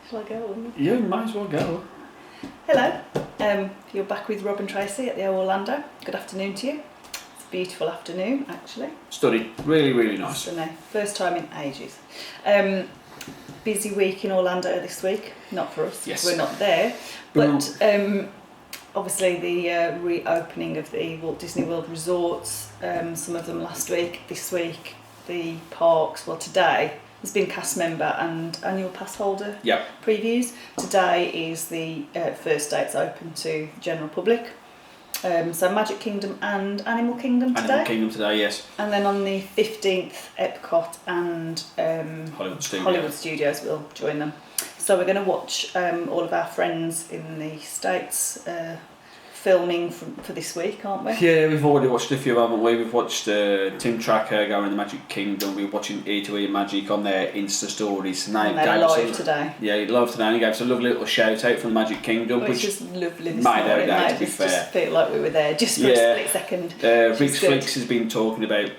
Shall I go? You might as well go. Hello, you're back with Rob and Tracy at the Orlando. Good afternoon to you. It's a beautiful afternoon, actually. Stunning. Really, really nice. Stunning. First time in ages. Busy week in Orlando this week. Not for us. Yes. We're not there. But obviously the reopening of the Walt Disney World resorts, some of them last week, this week, the parks, well today, there's been cast member and annual pass holder previews. Today is the first day it's open to the general public. So Magic Kingdom and Animal Kingdom today. Animal Kingdom today, yes. And then on the 15th, Epcot and Hollywood Studios will join them. So we're going to watch all of our friends in the States filming for this week, aren't we? Yeah, we've already watched a few, haven't we? We've watched Tim Tracker going in the Magic Kingdom. We're watching E2E Magic on their Insta stories. And they're live today. Yeah, live today. And he gave us a lovely little shout out from the Magic Kingdom. Which is lovely this made morning. our day, to be Just fair. feel like we were there just for a split second. Rick's Flicks has been talking about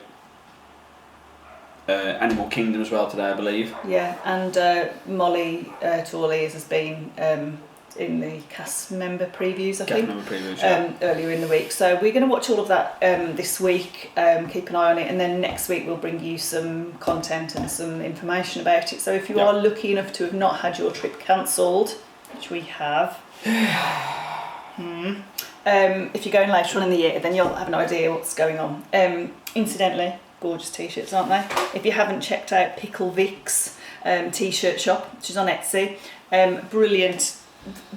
Animal Kingdom as well today, I believe. Yeah, and Molly Torlees has been in the cast member previews, I think, earlier in the week. So we're going to watch all of that this week, keep an eye on it, and then next week we'll bring you some content and some information about it. So if you are lucky enough to have not had your trip cancelled, which we have, if you're going later on in the year, then you'll have an idea what's going on. Incidentally, gorgeous t-shirts, aren't they? If you haven't checked out Pickle Vic's t-shirt shop, which is on Etsy,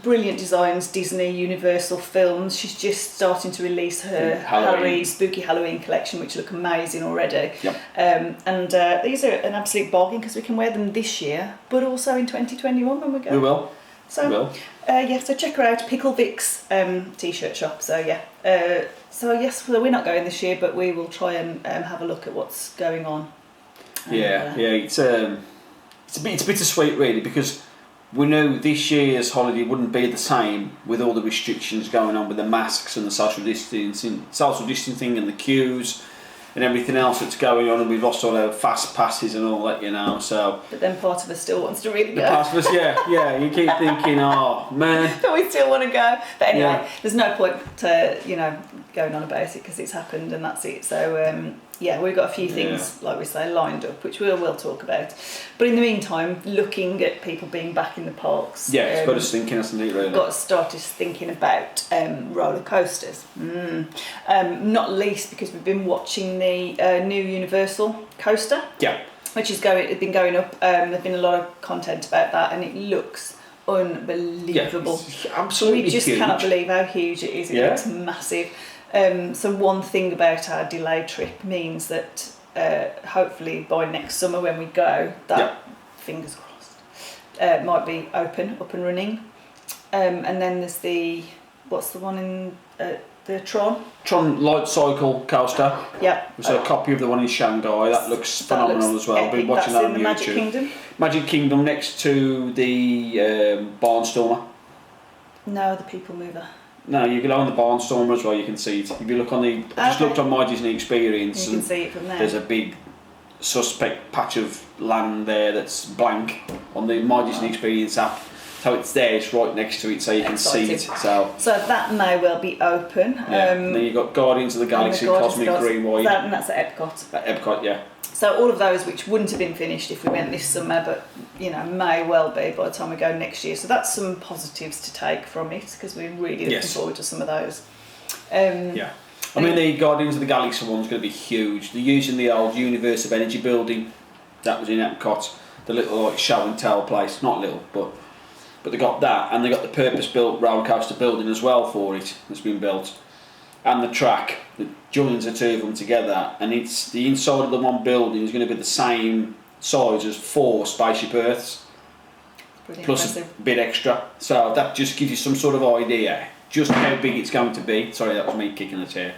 brilliant designs, Disney, Universal films. She's just starting to release her spooky Halloween collection, which look amazing already. And these are an absolute bargain because we can wear them this year, but also in 2021 when we go. We will. So check her out, Pickle Vic's t-shirt shop. So we're not going this year, but we will try and have a look at what's going on. It's a bittersweet really, because we know this year's holiday wouldn't be the same with all the restrictions going on with the masks and the social distancing and the queues and everything else that's going on, and we've lost all our fast passes and all that, you know. So, but then part of us still wants to really go. Part of us, you keep thinking, oh man, but we still want to go. But anyway, there's no point to going on about it because it's happened and that's it. So we've got a few things, like we say, lined up, which we'll talk about. But in the meantime, looking at people being back in the parks. Yeah, it's got us thinking, hasn't it, really? Got to start us thinking about roller coasters. Not least because we've been watching the new Universal coaster. Yeah. Which is been going up. There's been a lot of content about that, and it looks unbelievable. Yeah, it's absolutely we just huge. Cannot believe how huge it is. It looks massive. So one thing about our delayed trip means that hopefully by next summer when we go, that fingers crossed, might be up and running. And then there's what's the one in the Tron Light Cycle coaster. Yeah. There's a copy of the one in Shanghai. That looks phenomenal as well. I've been watching that on YouTube. Magic Kingdom? Magic Kingdom next to the Barnstormer. No, the People Mover. No, you go on the Barnstormer as well, you can see it. If you look on just looked on My Disney Experience, you can see it from there. There's a big suspect patch of land there that's blank on the My Disney Experience app. So it's there, it's right next to it, so you can see it. So that may well be open. Then you've got Guardians of the Galaxy, Cosmic Green White. And that's at Epcot. At Epcot, yeah. So all of those which wouldn't have been finished if we went this summer, but may well be by the time we go next year. So that's some positives to take from it because we're really looking forward to some of those. I mean, the Guardians of the Galaxy one's going to be huge. They're using the old Universe of Energy building that was in Epcot, the little show and tell place. Not little, but they got that, and they got the purpose-built roller coaster building as well for it that's been built, and the track that joins the two of them together, and it's the inside of the one building is going to be the same size as 4 Spaceship Earths, plus a bit extra. So that just gives you some sort of idea just how big it's going to be. Sorry, that was me kicking the chair.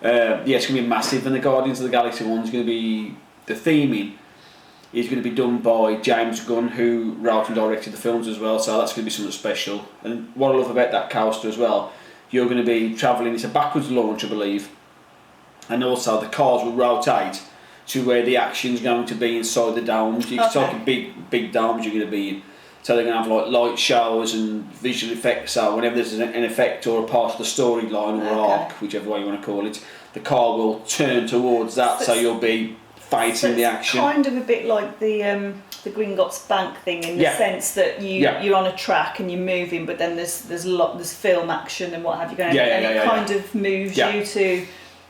It's going to be massive, and the Guardians of the Galaxy one's going to be the theming. Is going to be done by James Gunn, who wrote and directed the films as well, so that's going to be something special. And what I love about that coaster as well, you're going to be travelling, it's a backwards launch I believe, and also the cars will rotate to where the action's going to be inside the domes. You're talking big domes you're going to be in. So they're going to have like light shows and visual effects. So whenever there's an effect or a part of the storyline or arc, whichever way you want to call it, the car will turn towards that. So you'll be fighting the action. Kind of a bit like the Gringotts Bank thing in the sense that you're on a track and you're moving, but then there's film action and what have you going, and it kind of moves you to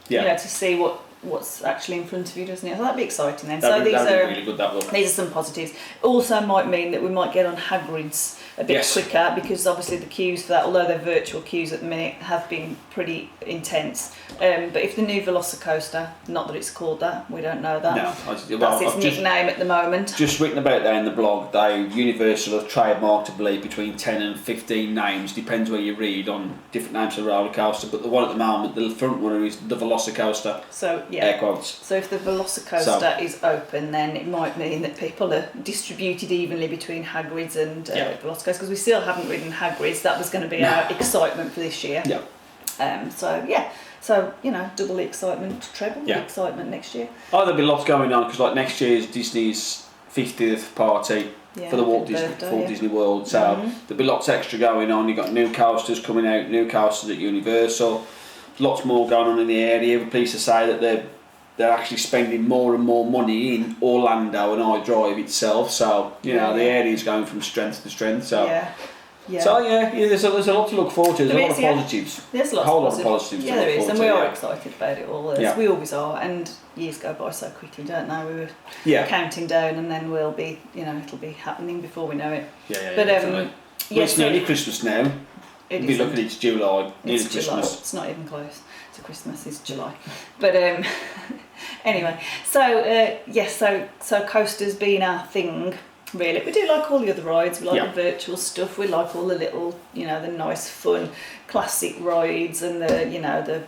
to see what's actually in front of you, doesn't it? So that'd be exciting then. That'd be really good, that will. These are some positives. Also might mean that we might get on Hagrid's a bit quicker, because obviously the queues for that, although they're virtual queues at the minute, have been pretty intense. But if the new Velocicoaster, not that it's called that, we don't know that. No, that's its nickname at the moment. Just written about that in the blog. Universal have trademarked, I believe, between 10 and 15 names, depends where you read, on different names of the roller coaster. But the one at the moment, the front runner, is the Velocicoaster. So air quotes. So if the Velocicoaster is open, then it might mean that people are distributed evenly between Hagrid's and Velocicoaster, because we still haven't ridden Hagrid's. That was going to be our excitement for this year. So double the excitement, treble the excitement next year. Oh, there'll be lots going on, because like next year's Disney's 50th party for the Walt Disney World, so there'll be lots extra going on. You've got new coasters coming out, new coasters at Universal, lots more going on in the area. We're pleased to say that they're actually spending more and more money in Orlando and iDrive itself, so the area's going from strength to strength. So there's a lot to look forward to. There's a lot of positives. There's a whole lot of positives. Yeah, there is, and we are excited about it all. We always are, and years go by so quickly, don't they? We were counting down, and then we'll be, it'll be happening before we know it. It's nearly Christmas now. You'll be looking, it's July. It's Christmas. It's not even close to Christmas. It's July, but anyway. So coasters being our thing. Really, we do like all the other rides. We like the virtual stuff. We like all the little, the nice, fun, classic rides, and the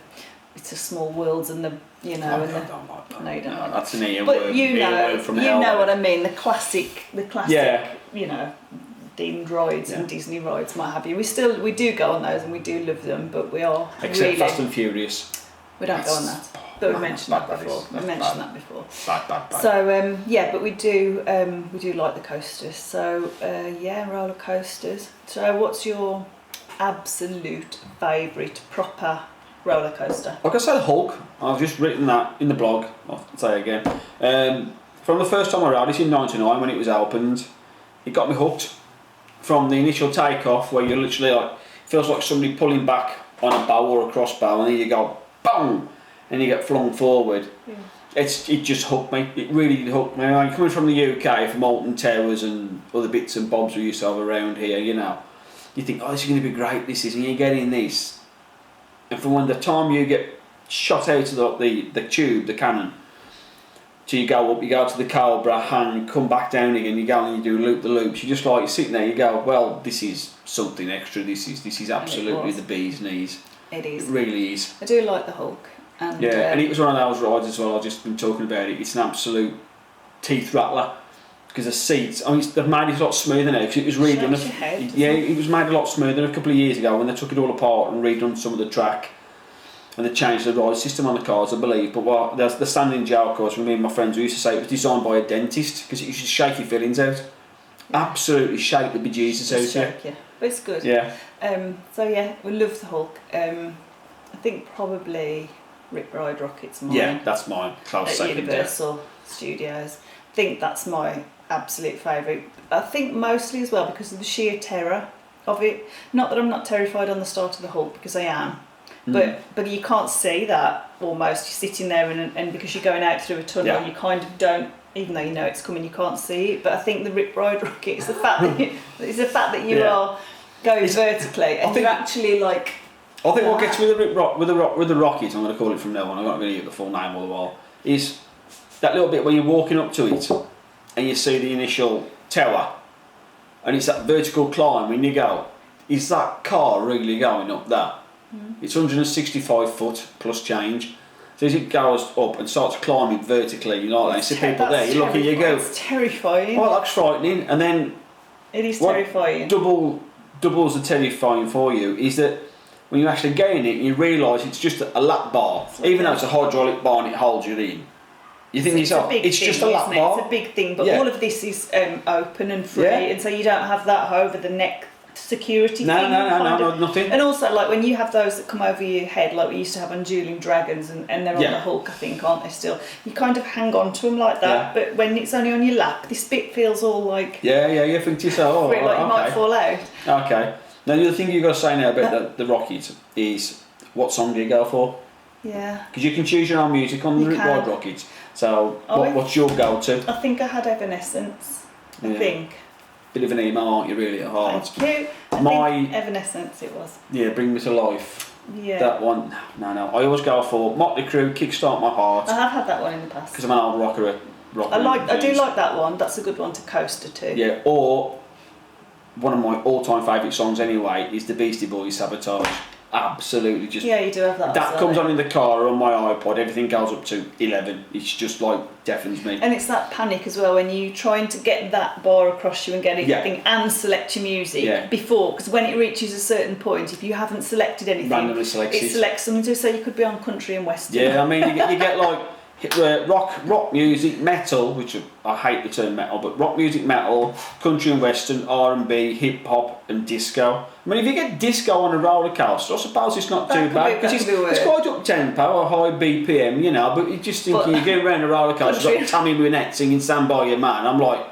It's a Small Worlds and the I don't like that. No, you don't like that. That's an ear but word. You know what I mean. The classic. Themed rides and Disney rides, what have you. We do go on those, and we do love them, but we are except Fast and Furious. We don't go on that. But we mentioned that before. Bad. So but we do like the coasters. So roller coasters. So what's your absolute favourite proper roller coaster? Like I said, Hulk. I've just written that in the blog. I'll say it again. From the first time I rode it in '99 when it was opened, it got me hooked. From the initial takeoff, where you're literally feels like somebody pulling back on a bow or a crossbow, and then you go boom, and you get flung forward. It just hooked me. It really hooked me. Coming from the UK, from Alton Towers and other bits and bobs we used to have around here, you think, this is going to be great. This is, and you get in this, and from when the time you get shot out of the tube, the cannon, till you go up, you go to the Cobra, hang, come back down again, you go and you do loop the loops. You're you're sitting there, you go, well, this is something extra. This is absolutely the bee's knees. It is. It really is. I do like the Hulk. And, and it was one of those rides as well. I've just been talking about it. It's an absolute teeth rattler, because the seats. They've made it a lot smoother now, because it was redone. It was made a lot smoother a couple of years ago when they took it all apart and redone some of the track, and they changed the ride system on the cars, I believe. But the standing gel course, with me and my friends, we used to say it was designed by a dentist, because it used to shake your fillings out. Absolutely shake the bejesus out. Yeah, but it's good. We love the Hulk. I think probably Rip Ride Rocket's mine. Yeah, that's mine. Close at Universal Studios. I think that's my absolute favourite. I think mostly as well because of the sheer terror of it. Not that I'm not terrified on the start of the Hulk, because I am. But you can't see that almost. You're sitting there and because you're going out through a tunnel, you kind of don't, even though you know it's coming, you can't see it. But I think the Rip Ride Rocket is the fact that you are going vertically and you're actually like. I think what gets with the rocket, I'm going to call it from now on, I'm not going to give the full name all the while, is that little bit when you're walking up to it and you see the initial tower and it's that vertical climb and you go, is that car really going up that? It's 165 foot plus change. So as it goes up and starts climbing vertically, you see people there, you look and you go, it's terrifying. Oh, that's frightening. And then it is terrifying. Doubles the terrifying for you is that when you actually get in it, you realise it's just a lap bar. Even though it's a hydraulic bar and it holds you in, You think it's just a lap bar. It's a big thing, but all of this is open and free, and so you don't have that over the neck security thing. No, nothing. And also, like when you have those that come over your head, like we used to have on dueling dragons, and they're on the Hulk, I think, aren't they still? You kind of hang on to them like that, but when it's only on your lap, this bit feels all like... you think to yourself, like you might fall out. Okay. Now, the other thing you've got to say now about the Rockets is, what song do you go for? Yeah. Because you can choose your own music on the Ride Rockets. So, what's your go-to? I think I had Evanescence. I think. Bit of an emo, aren't you, really, at heart? Thank you. I think Evanescence it was. Yeah, Bring Me to Life. Yeah. That one, no. I always go for Motley Crue, Kickstart My Heart. I have had that one in the past. Because I'm an old rocker. I do like that one. That's a good one to coaster to. Yeah, or one of my all-time favourite songs anyway is the Beastie Boys, Sabotage. Absolutely, just you do have that. That comes on in the car or on my iPod. Everything goes up to 11. It's just like deafens me. And it's that panic as well when you trying to get that bar across you and get everything and select your music before, because when it reaches a certain point, if you haven't selected anything, randomly it selects something to say you could be on country and western. Yeah, I mean you get like rock music, metal, which I hate the term metal, but rock music, metal, country and western, R&B, hip hop, and disco. I mean, if you get disco on a roller coaster, I suppose it's not too bad because it's quite up tempo or high BPM, you know. But you just think you're going around a roller coaster, you've got Tammy Wynette singing "Stand By Your Man." I'm like,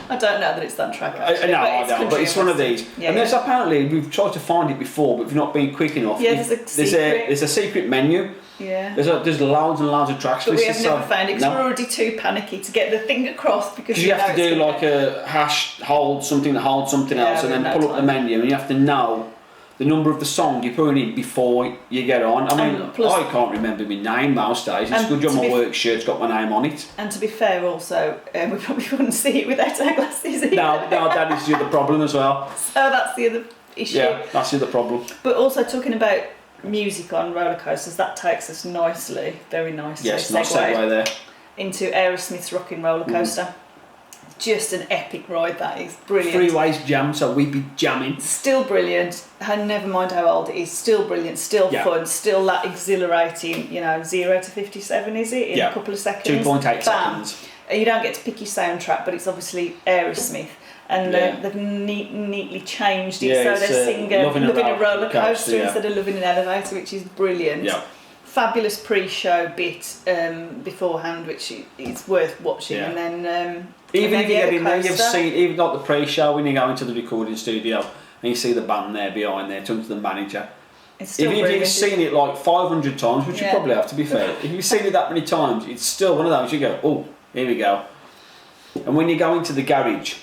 I don't know that it's that track. Actually, I don't. But it's one of these. And there's apparently we've tried to find it before, but we've not been quick enough. Yeah, there's a secret menu. Yeah. There's loads and loads of tracks. But we have never found it because we're already too panicky to get the thing across because you have to do like a hash hold something else and then pull up the menu, and you have to know the number of the song you're putting in before you get on. I mean, I can't remember my name most days. It's a good job my work shirt's got my name on it. And to be fair also, we probably wouldn't see it without our glasses either. No, that is the other problem as well. So that's the other issue. Yeah, that's the other problem. But also talking about music on roller coasters, that takes us very nicely, nice segue there, into Aerosmith's Rockin' Roller Coaster. Just an epic ride, that is brilliant. Freeways jam, so we be jamming. Still brilliant, and never mind how old it is, still brilliant, still fun, still that exhilarating, 0 to 57 is it, in a couple of seconds? 2.8 seconds. You don't get to pick your soundtrack, but it's obviously Aerosmith. And they've neatly changed it, so they sing Loving a Roller Coaster instead of Loving an Elevator, which is brilliant. Yeah. Fabulous pre-show bit beforehand, which is worth watching. Yeah. And then even if you get in there, you've seen, even like the pre-show when you go into the recording studio and you see the band there behind there, talking to the manager. Even if you've seen it like 500 times, which you probably have to be fair, if you've seen it that many times, it's still one of those you go, oh, here we go. And when you go into the garage,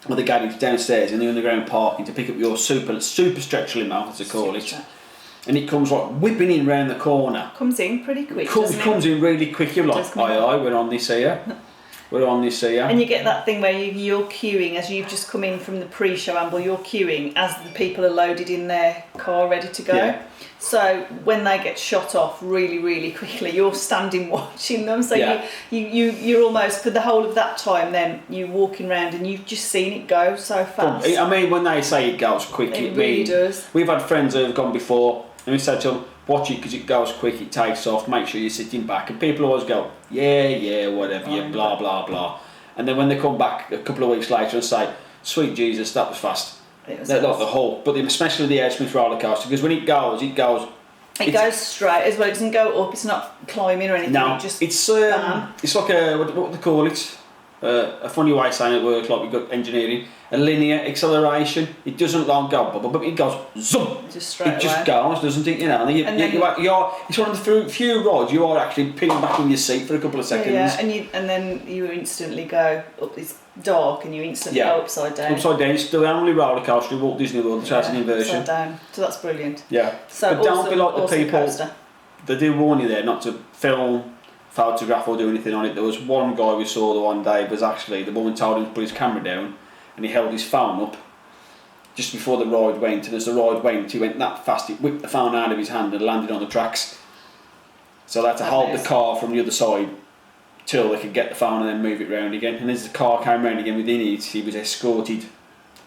or the garage downstairs in the underground parking to pick up your super stretch limo, as they call it, and it comes like whipping in round the corner. Comes in pretty quick. Comes in really quick. You're like, aye, we're on this here. We're on this here. And you get that thing where you're queuing as you've just come in from the pre-show amble. You're queuing as the people are loaded in their car, ready to go. Yeah. So when they get shot off really, really quickly, you're standing watching them. So you're almost, for the whole of that time, then you're walking around and you've just seen it go so fast. I mean, when they say it goes quick, it really does. We've had friends who have gone before and we said to them, watch it because it goes quick, it takes off, make sure you're sitting back. And people always go, whatever, blah, blah, blah. And then when they come back a couple of weeks later and say, sweet Jesus, that was fast. They're like the Hulk, but especially the Aerosmith roller coaster, because when it goes straight as well. It doesn't go up. It's not climbing or anything. No, it's like a what do they call it? A funny way of saying it works. Like we've got engineering, a linear acceleration. It doesn't like go, but it goes zoom. Just straight It just goes, doesn't it? And it's one of the few rides you are actually pinning back in your seat for a couple of seconds. Yeah, and then you instantly go up. It's dark, and you instantly go upside down. Upside down. It's the only roller coaster in Walt Disney World that has an inversion. Upside down. So that's brilliant. Yeah. So but don't be like the people. Coaster. They do warn you there not to film, photograph or do anything on it. There was one guy we saw the one day, was actually, the woman told him to put his camera down and he held his phone up just before the ride went, and as the ride went, he went that fast, it whipped the phone out of his hand and landed on the tracks. So they had to hold the car from the other side till they could get the phone and then move it round again. And as the car came round again within it, he was escorted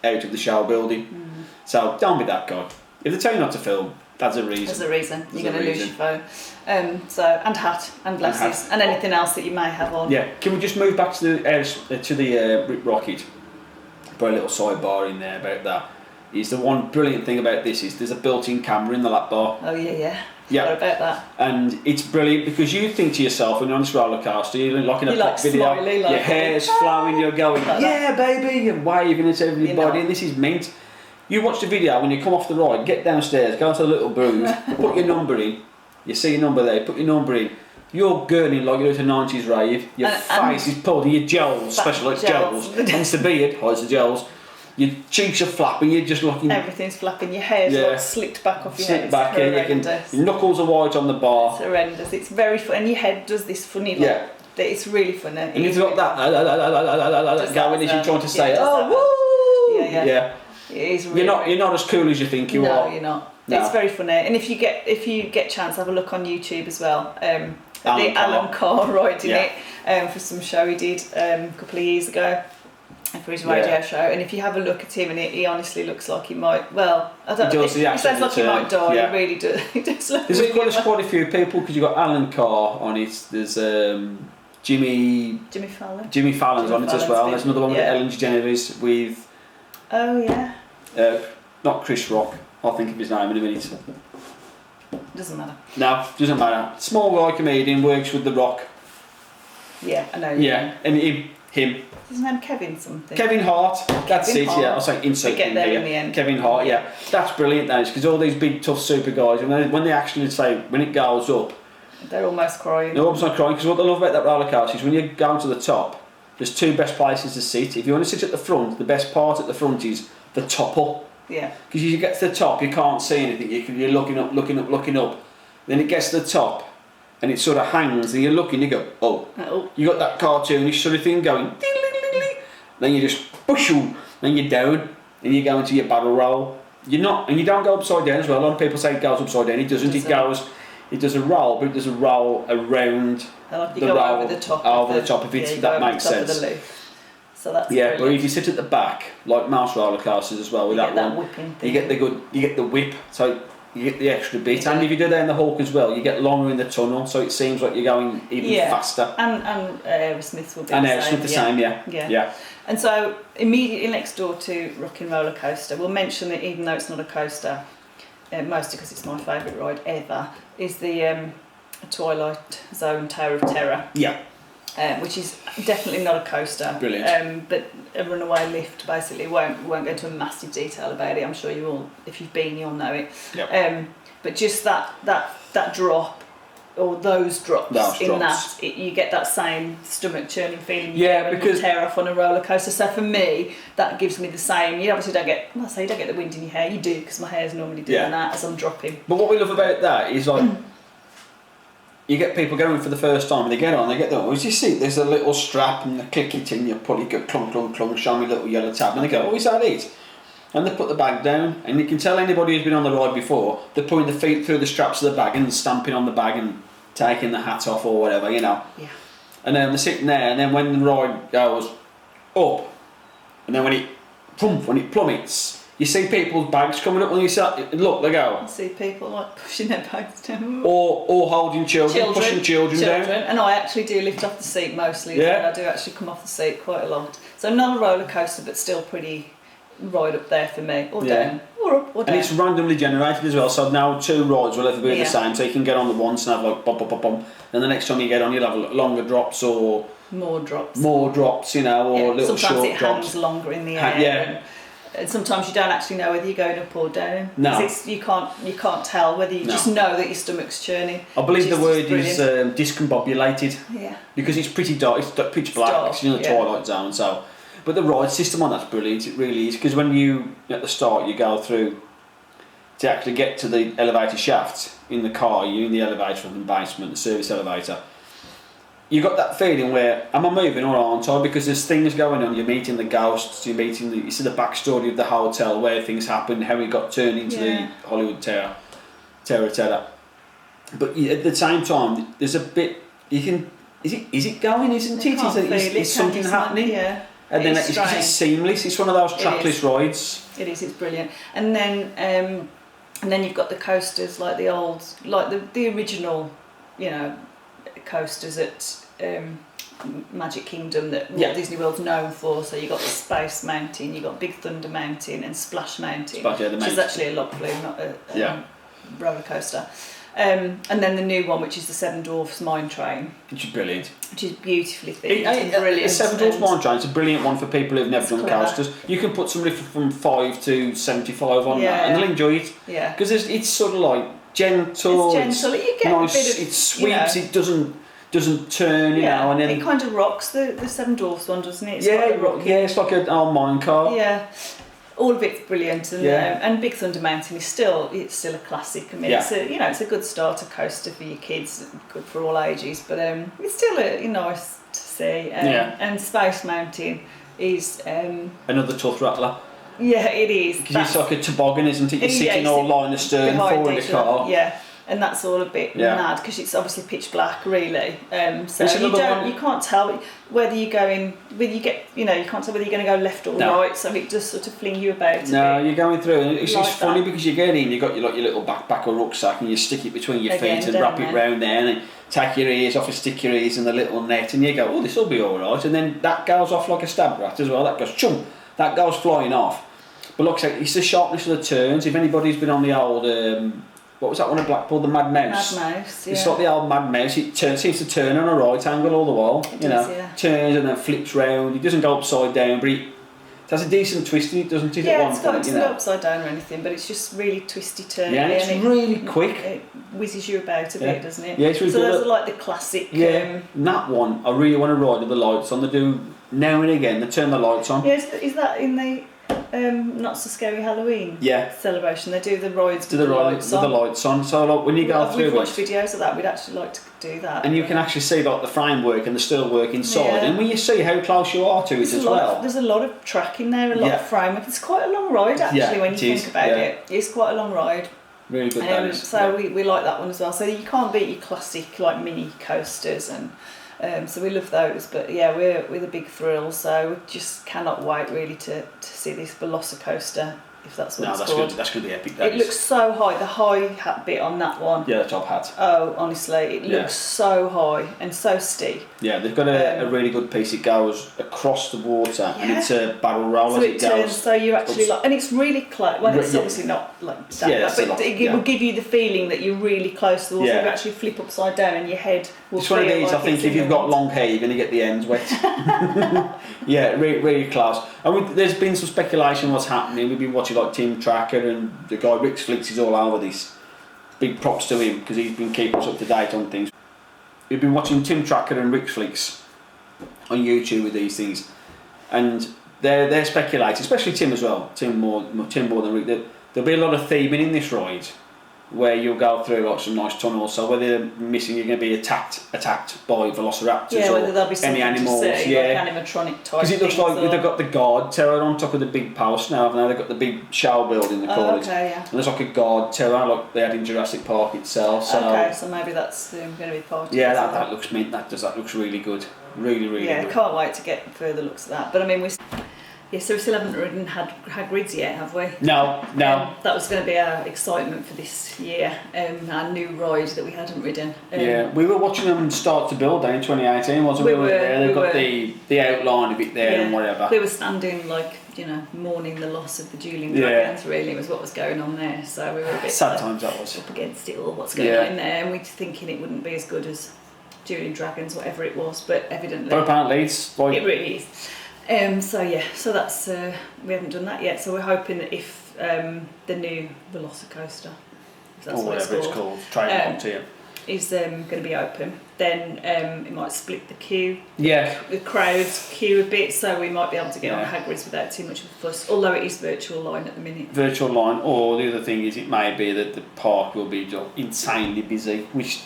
out of the show building. So don't be that guy. If they tell you not to film, That's a reason. There's a reason. You're going to lose your phone. And hat and glasses and anything else that you may have on. Yeah. Can we just move back to the Rip Rocket? Put a little sidebar in there about that. Is the one brilliant thing about this is there's a built-in camera in the lap bar. Oh yeah. Yeah. What about that? And it's brilliant because you think to yourself when you're on this roller coaster, you're like in a pop video, smiley, your hair's flowing, you're going, yeah, baby, you're waving at everybody, and this is mint. You watch the video when you come off the ride, get downstairs, go to the little booth, put your number in. You see your number there, put your number in. You're gurning like you're at a 90s rave. Your face is pulled, and your gels, special like gels. Hence the beard, hides the gels. Your cheeks are flapping, you're just looking... Everything's flapping, your hair's like slicked back off your head. Slicked back, your knuckles are white on the bar. It's horrendous. It's very fun, and your head does this funny look. It's really funny. And you've got that going as you're trying to say, oh, woo! Yeah. It is really you're not as cool as you think you are. No, you're not. No. It's very funny, and if you get a chance, have a look on YouTube as well. Alan Carr riding it for some show he did a couple of years ago for his radio show, and if you have a look at him, and he honestly looks like he might. Well, I don't know. He sounds like he might die. He really does. He does look. There's quite a few people because you've got Alan Carr on it. There's Jimmy Fallon. Jimmy Fallon's on it as well. There's another one with Ellen DeGeneres with. Oh yeah. Not Chris Rock. I'll think of his name in a minute. Doesn't matter. No, doesn't matter. Small guy comedian, works with The Rock. Yeah, I know. Yeah, and him. Is his name Kevin something? Kevin Hart. That's Kevin it. Hart. Yeah, I'll say insert. Get there in the end. Kevin Hart. Yeah, that's brilliant. That is because all these big tough super guys, when they actually say when it goes up, they're almost crying. They're almost not crying because what they love about that roller coaster is when you go to the top, there's two best places to sit. If you want to sit at the front, the best part at the front is the topple. Yeah. Because you get to the top, you can't see anything. You're looking up. Then it gets to the top, and it sort of hangs, and you're looking. You go, oh. You got that cartoonish sort of thing going. Ding, ding, ding, ding. Then you just push you. Then you're down, and you go into your barrel roll. You're not, and you don't go upside down as well. A lot of people say it goes upside down. It doesn't. It does a roll, but it does a roll around the roll over the top. Over the top of it. That makes sense. So that's brilliant. But if you sit at the back, like mouse roller coasters as well, with that one, whipping thing. you get the whip, so you get the extra bit. And if you do that in the Hulk as well, you get longer in the tunnel, so it seems like you're going even faster. And Aerosmith will be the same. Yeah. And so immediately next door to Rockin' Roller Coaster, we'll mention that even though it's not a coaster, mostly because it's my favourite ride ever, is the Twilight Zone Tower of Terror. Yeah. Which is definitely not a coaster. Brilliant. But a runaway lift basically won't go into a massive detail about it. I'm sure you all, if you've been, you'll know it. Yep. But just that drop, or those drops, you get that same stomach churning feeling. Because you tear off on a roller coaster. So for me, that gives me the same. You obviously don't get. Well, I say you don't get the wind in your hair. You do because my hair's normally doing that as I'm dropping. But what we love about that is like. You get people going for the first time, and they get on, as you see, there's a little strap, and they click it in, you pull it, go clunk, clunk, clunk, show me a little yellow tab, and they go, is that it? And they put the bag down, and you can tell anybody who's been on the ride before, they're putting the feet through the straps of the bag and stamping on the bag and taking the hat off or whatever, Yeah. And then they're sitting there, and then when the ride goes up, and then when it plummets, you see people's bags coming up when you look, they go. I see people like pushing their bags down. Or holding children, pushing children down. And I actually do lift off the seat mostly. Yeah. I do actually come off the seat quite a lot. So not a roller coaster, but still pretty right up there for me. Or down. Or up or down. And it's randomly generated as well, so now two rides will ever be the same. So you can get on the once and have like bum, bum, bum, bum. And the next time you get on, you'll have longer drops or... More drops, or little sometimes short drops. Sometimes it hangs longer in the air. And sometimes you don't actually know whether you're going up or down. No. You can't tell whether you just know that your stomach's churning. I believe the word is discombobulated. Yeah. Because it's pretty dark, it's pitch black, it's in the Twilight Zone. So, but the ride system on that's brilliant, it really is. Because when you, at the start, you go through, to actually get to the elevator shaft in the car, you're in the elevator from the basement, the service elevator. You got that feeling where, am I moving or aren't I? Because there's things going on. You're meeting the ghosts. You see the backstory of the hotel, where things happened, how it got turned into the Hollywood Terror. But at the same time, there's a bit. You can. Is it going? Isn't it? Is something happening? Yeah. And then it's seamless. It's one of those trackless rides. It is. It's brilliant. And then And then you've got the coasters like the old, like the original, you know, coasters at Magic Kingdom that Walt Disney World's known for. So you've got the Space Mountain, you've got Big Thunder Mountain and Splash Mountain, which is actually a log flume, not a roller coaster. And then the new one, which is the Seven Dwarfs Mine Train, which is brilliant. Which is beautifully themed and brilliant. The Seven Dwarfs Mine Train is a brilliant one for people who've never done coasters. You can put somebody from 5 to 75 on that, and they'll enjoy it. Yeah. Because it's sort of like gentle. It's gentle. You get nice, a bit of, it sweeps. It doesn't turn. You know, and then it kind of rocks the Seven Dwarfs one, doesn't it? It's it's like an old mine car. Yeah. All of it's brilliant, and Big Thunder Mountain is still a classic. I mean, it's a good starter coaster for your kids, good for all ages, but it's still nice to see. And Space Mountain is another tough rattler. Yeah, it is. Because it's like a toboggan, isn't it? You're sitting all line astern forward the car. Yeah. And that's all a bit mad because it's obviously pitch black, really. So you can't tell whether you're going, you can't tell whether you're going to go left or right. So it just sort of fling you about. You're going through, and it's just funny because you get in, you got your little backpack or rucksack, and you stick it between your feet and wrap it round there, and then take your ears off and stick your ears in the little net, and you go, oh, this will be all right. And then that goes off like a stab rat as well. That goes chum, that goes flying off. But like I say, it's the sharpness of the turns. If anybody's been on the old. What was that one at Blackpool? The Mad Mouse. Mad Mouse, yeah. It's like the old Mad Mouse. It seems to turn on a right angle all the while. Turns and then flips round. It doesn't go upside down, but it has a decent twist in it, doesn't it? Yeah, it doesn't go upside down or anything, but it's just really twisty turny. Yeah, it's really quick. It whizzes you about a bit, doesn't it? Yeah, it's really so good. those are like the classic. Yeah, that one I really want to ride with the lights on. They do now and again. They turn the lights on. Yeah, is that in the Not So Scary Halloween celebration? They do the rides with the lights on. So like, when you go through we've watched videos of that. We'd actually like to do that. And you can actually see like the framework and the steelwork inside, and when you see how close you are to it as well. There's a lot of track in there, a lot of framework. It's quite a long ride actually when you think about it. It's quite a long ride. Really good. So we like that one as well. So you can't beat your classic like mini coasters and so we love those. But yeah, we're the big thrill. So we just cannot wait really to see this Velocicoaster, if that's what it's called. That's going to be epic. It looks so high. The high hat bit on that one. Yeah, the top hat. Oh, honestly, it looks so high and so steep. Yeah, they've got a really good piece. It goes across the water and it's a barrel roll as it goes. So you actually and it's really close. Well, it's obviously not like that, but it will give you the feeling that you're really close to the water. You actually flip upside down and your head will it's one of these, I think, if you've got long hair, you're going to get the ends wet. Yeah, really class. And there's been some speculation what's happening. We've been watching like Tim Tracker and the guy Rick Flicks is all over this. Big props to him because he's been keeping us up to date on things. We've been watching Tim Tracker and Rick Flicks on YouTube with these things, and they're speculating, especially Tim as well. Tim more than Rick. There'll be a lot of theming in this ride, where you'll go through like some nice tunnels. So whether you're missing, you're going to be attacked by velociraptors or whether there'll be any animals. To see, like animatronic type. Because it looks like they've got the guard tower on top of the big post now. Haven't they? They've got the big show building they call it. And there's like a guard tower like they had in Jurassic Park itself. So so maybe that's going to be part of it. Yeah, that looks mint. That looks really good. Really good. Yeah, can't wait to get further looks at that. But I mean, so we still haven't ridden Hagrid's yet, have we? No. That was going to be our excitement for this year, our new ride that we hadn't ridden. We were watching them start to build in 2018, wasn't we? They've got the outline of it there and whatever. We were standing mourning the loss of the dueling dragons, really, was what was going on there. So we were a bit sad times that was. Up against it all, what's going on in there, and we were thinking it wouldn't be as good as dueling dragons, whatever it was, but evidently. But apparently it really is. So that's we haven't done that yet. So we're hoping that if the new Velocicoaster, if that's what it's called, is going to be open, then it might split the queue. Yeah. The crowds queue a bit, so we might be able to get on Hagrid's without too much of a fuss. Although it is virtual line at the minute. Virtual line, or the other thing is it may be that the park will be insanely busy, which.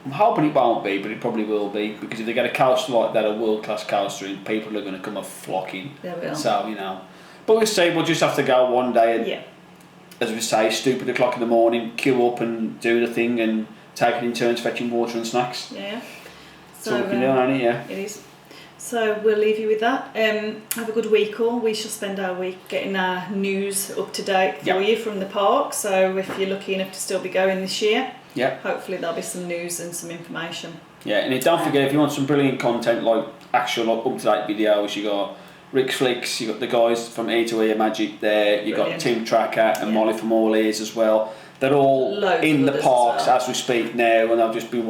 I'm hoping it won't be, but it probably will be, because if they get a coaster like that, a world-class coaster, in, people are going to come a flocking. They will. So, But we'll see, we'll just have to go one day, as we say, stupid o'clock in the morning, queue up and do the thing and take it in turns fetching water and snacks. Yeah. So we can do, ain't it? Yeah. It is. So we'll leave you with that. Have a good week all. We shall spend our week getting our news up to date for you from the park. So if you're lucky enough to still be going this year, hopefully there'll be some news and some information. Yeah, and don't forget, if you want some brilliant content like actual up-to-date videos, you got Rick's Flicks, you got the guys from A to E Magic there, you got Tim Tracker and Molly from All Ears as well. They're all in the parks as we speak now, and I've just been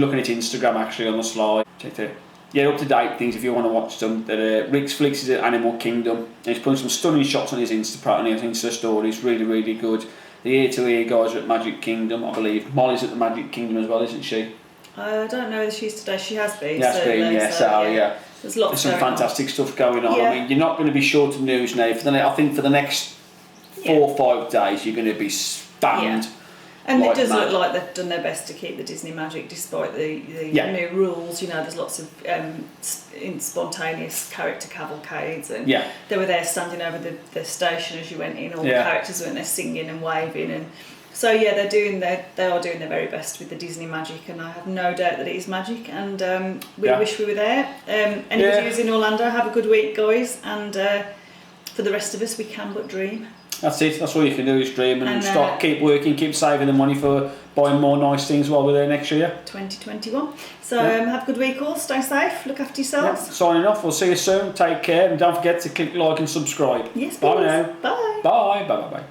looking at Instagram actually on the slide. Check it out. Yeah, up-to-date things if you want to watch them. Rick's Flicks is at Animal Kingdom, and he's putting some stunning shots on his Insta stories. Really, really good. The Ear to Ear guys are at Magic Kingdom, I believe. Molly's at the Magic Kingdom as well, isn't she? I don't know if she's today. She has been. There's some fantastic stuff going on. I mean, you're not going to be short of news now. I think for the next 4 or 5 days, you're going to be spammed. And it does look like they've done their best to keep the Disney magic despite the new rules. You know, there's lots of spontaneous character cavalcades, and they were there standing over the station as you went in. All the characters were in there singing and waving, and so they are doing their very best with the Disney magic, and I have no doubt that it is magic. And we wish we were there. Anyone who's in Orlando, have a good week, guys, and for the rest of us, we can but dream. That's it. That's all you can do is dream and keep working, keep saving the money for buying more nice things while we're there next year. 2021. So have a good week all. Stay safe. Look after yourselves. Signing off. We'll see you soon. Take care and don't forget to click like and subscribe. Yes, please. Bye now. Bye. Bye. Bye. Bye. Bye.